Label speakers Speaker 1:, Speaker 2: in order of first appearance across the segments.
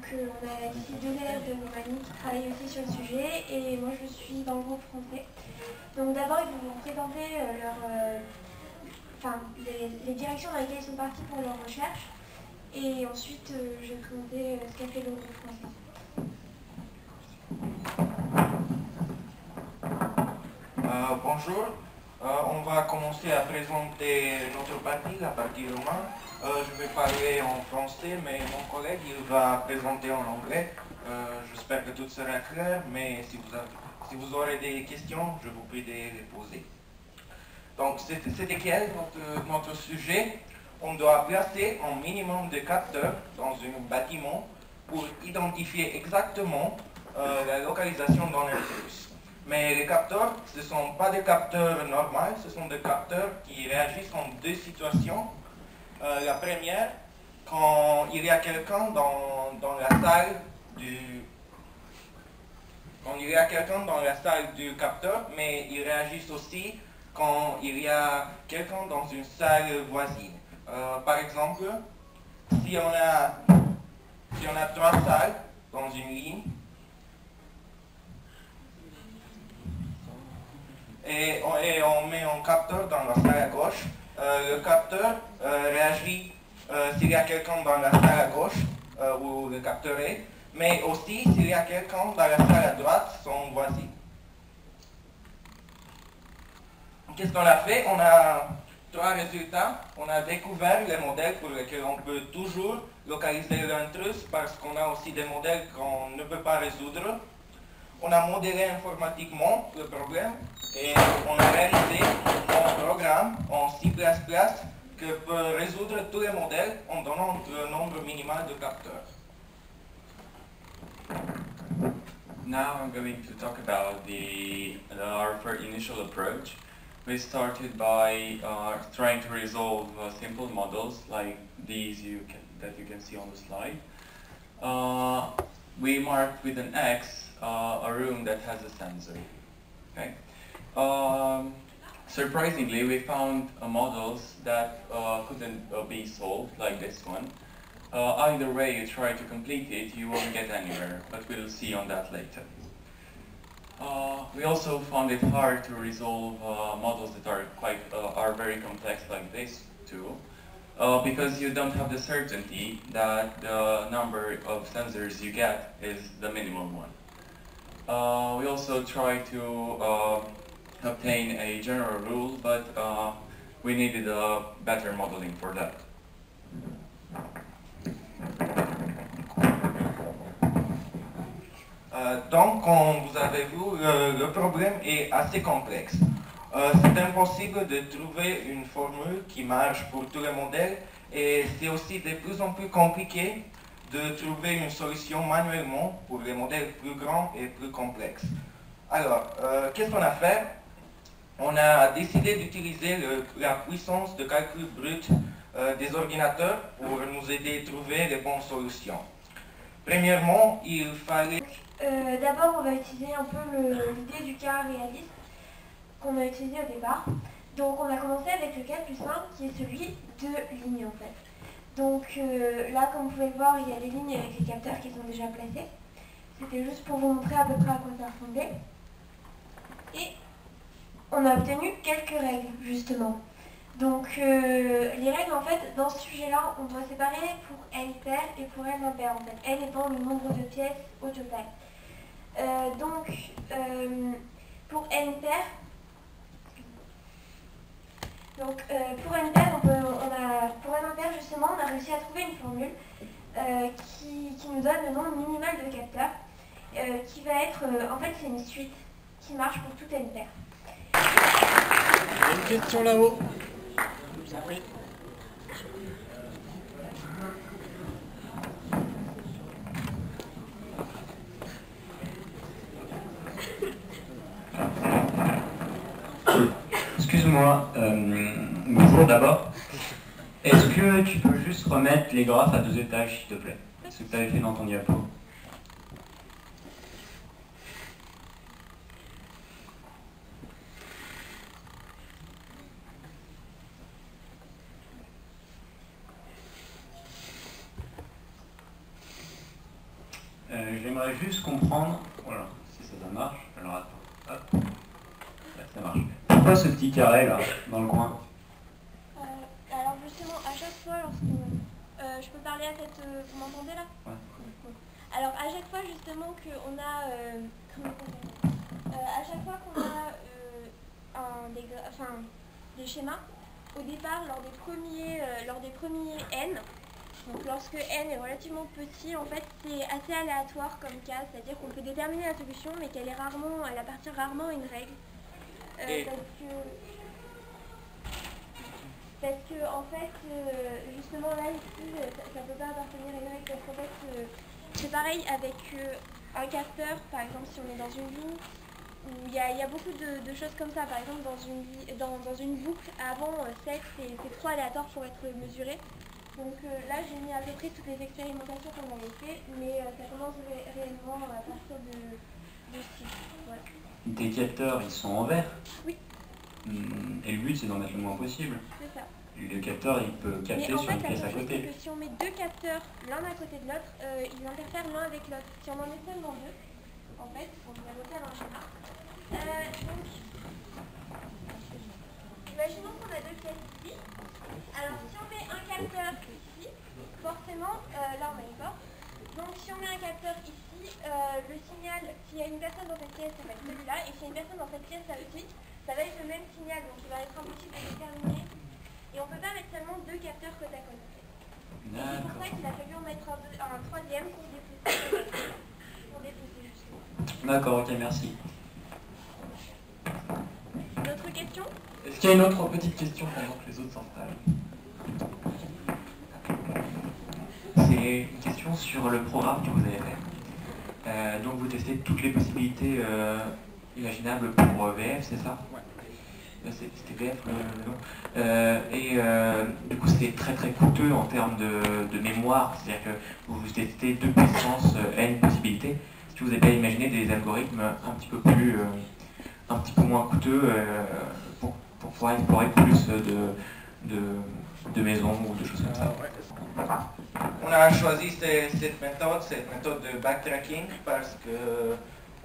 Speaker 1: Donc on a ici 2 élèves de Roumanie qui travaillent aussi sur le sujet et moi je suis dans le groupe français. Donc d'abord ils vont vous présenter les directions dans lesquelles ils sont partis pour leur recherche et ensuite je vais présenter ce qu'a fait le groupe français.
Speaker 2: Bonjour, on va commencer à présenter notre partie, la partie roumaine. Je vais parler en français, mais mon collègue il va présenter en anglais. J'espère que tout sera clair, mais si vous aurez des questions, je vous prie de les poser. Donc, c'était quel notre sujet? On doit placer un minimum de capteurs dans un bâtiment pour identifier exactement la localisation d'un intrus. Mais les capteurs, ce ne sont pas des capteurs normaux, ce sont des capteurs qui réagissent en 2 situations. La première, quand il y a quelqu'un dans la salle du capteur, mais ils réagissent aussi quand il y a quelqu'un dans une salle voisine. Par exemple, si on a 3 salles dans une ligne, et on met un capteur dans la salle à gauche, le capteur réagit s'il y a quelqu'un dans la salle à gauche où le capteur est, mais aussi s'il y a quelqu'un dans la salle à droite, son voisin. Qu'est-ce qu'on a fait? On a 3 résultats. On a découvert les modèles pour lesquels on peut toujours localiser l'intrus parce qu'on a aussi des modèles qu'on ne peut pas résoudre. On a modélé informatiquement le problème et on a réalisé un programme en C++ qui peut résoudre tous les modèles en donnant le nombre minimal de capteurs.
Speaker 3: Now I'm going to talk about our initial approach. We started by trying to resolve simple models like these that you can see on the slide. We marked with an X a room that has a sensor. Okay. Surprisingly, we found models that couldn't be solved, like this one. Either way you try to complete it, you won't get anywhere, but we'll see on that later. We also found it hard to resolve models that are very complex like this too, because you don't have the certainty that the number of sensors you get is the minimum one. We also try to obtain a general rule, but we needed a better modeling for that.
Speaker 2: Donc, comme vous avez vu, le problème est assez complexe. C'est impossible de trouver une formule qui marche pour tous les modèles et c'est aussi de plus en plus compliqué de trouver une solution manuellement pour les modèles plus grands et plus complexes. Alors, qu'est-ce qu'on a fait? On a décidé d'utiliser la puissance de calcul brut des ordinateurs pour nous aider à trouver les bonnes solutions. Premièrement, il fallait...
Speaker 1: D'abord, on va utiliser un peu l'idée du cas réaliste qu'on a utilisé au départ. Donc, on a commencé avec le cas le plus simple qui est celui de lignes en fait. Donc là, comme vous pouvez le voir, il y a des lignes avec les capteurs qui sont déjà placés. C'était juste pour vous montrer à peu près à quoi ça ressemblait. Et on a obtenu quelques règles, justement. Donc les règles, en fait, dans ce sujet-là, on doit séparer pour n pair et pour n impair, en fait. N étant le nombre de pièces au total. Pour n pair, pour n pair, pour n impair, justement, on a réussi à trouver une formule qui nous donne le nombre minimal de capteurs, qui va être, en fait, c'est une suite qui marche pour tout n pair.
Speaker 4: Il y a une question là-haut. Je vous en prie.
Speaker 5: Excuse-moi, bonjour d'abord. Est-ce que tu peux juste remettre les graphes à 2 étages, s'il te plaît? Ce que tu avais fait dans ton diapo. j'aimerais juste comprendre, voilà, si ça marche, alors attends, hop, là, ça marche. Pourquoi ce petit carré là, dans le coin?
Speaker 1: Alors justement, à chaque fois, lorsqu'on... je peux parler à cette... vous m'entendez là?
Speaker 5: Ouais.
Speaker 1: Bon. Alors à chaque fois justement qu'on a... à chaque fois qu'on a des schémas, au départ, lors des premiers n, donc lorsque n est relativement petit, en fait, c'est assez aléatoire comme cas, c'est-à-dire qu'on peut déterminer la solution, mais qu'elle appartient rarement à une règle. Parce que en fait, justement là ici, ça ne peut pas appartenir à une règle, parce qu'en fait, c'est pareil avec un capteur, par exemple, si on est dans une ligne, où il y a beaucoup de choses comme ça. Par exemple, dans une boucle, avant 7, c'est trop aléatoire pour être mesuré. Donc là, j'ai mis à peu près toutes les expérimentations qu'on avait fait, mais ça commence réellement à partir de 6. Voilà.
Speaker 5: Tes capteurs, ils sont en vert?
Speaker 1: Oui.
Speaker 5: Et le but, c'est d'en mettre le moins possible.
Speaker 1: C'est ça.
Speaker 5: Le capteur, il peut capter sur une pièce à
Speaker 1: Mais en fait,
Speaker 5: côté.
Speaker 1: que si on met deux capteurs l'un à côté de l'autre, ils interfèrent l'un avec l'autre. Si on en met seulement deux, en fait, on va refaire un schéma. Donc, imaginons qu'on a deux pièces ici. Alors, si on met un capteur ici, forcément, là on a une porte. Donc, si on met un capteur ici, le signal, s'il y a une personne dans cette pièce, ça va être celui-là. Et s'il y a une personne dans cette pièce aussi, ça va être le même signal. Donc, il va être impossible de déterminer. Et on ne peut pas mettre seulement deux capteurs côte à côte. C'est pour ça qu'il a fallu en mettre un troisième pour dépousser justement.
Speaker 5: D'accord, ok, merci.
Speaker 1: D'autres questions?
Speaker 3: Est-ce qu'il y a une autre petite question pendant que les autres s'installent?
Speaker 5: C'est une question sur le programme que vous avez fait. Donc vous testez toutes les possibilités imaginables pour VF, c'est ça?
Speaker 3: Ouais.
Speaker 5: C'était VF le nom. Du coup c'était très très coûteux en termes de mémoire, c'est-à-dire que vous testez 2 puissance n possibilités. Est-ce que vous avez pas imaginé des algorithmes un petit peu moins coûteux pour pouvoir explorer plus de maisons ou de choses comme ça?
Speaker 2: On a choisi cette méthode de backtracking, parce que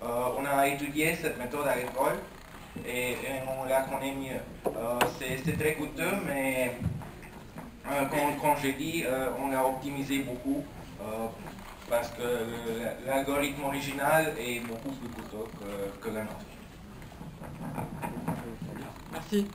Speaker 2: on a étudié cette méthode à l'école et on la connaît mieux. C'est très coûteux, mais comme j'ai dit, on l'a optimisé beaucoup parce que l'algorithme original est beaucoup plus coûteux que le nôtre.
Speaker 4: Merci.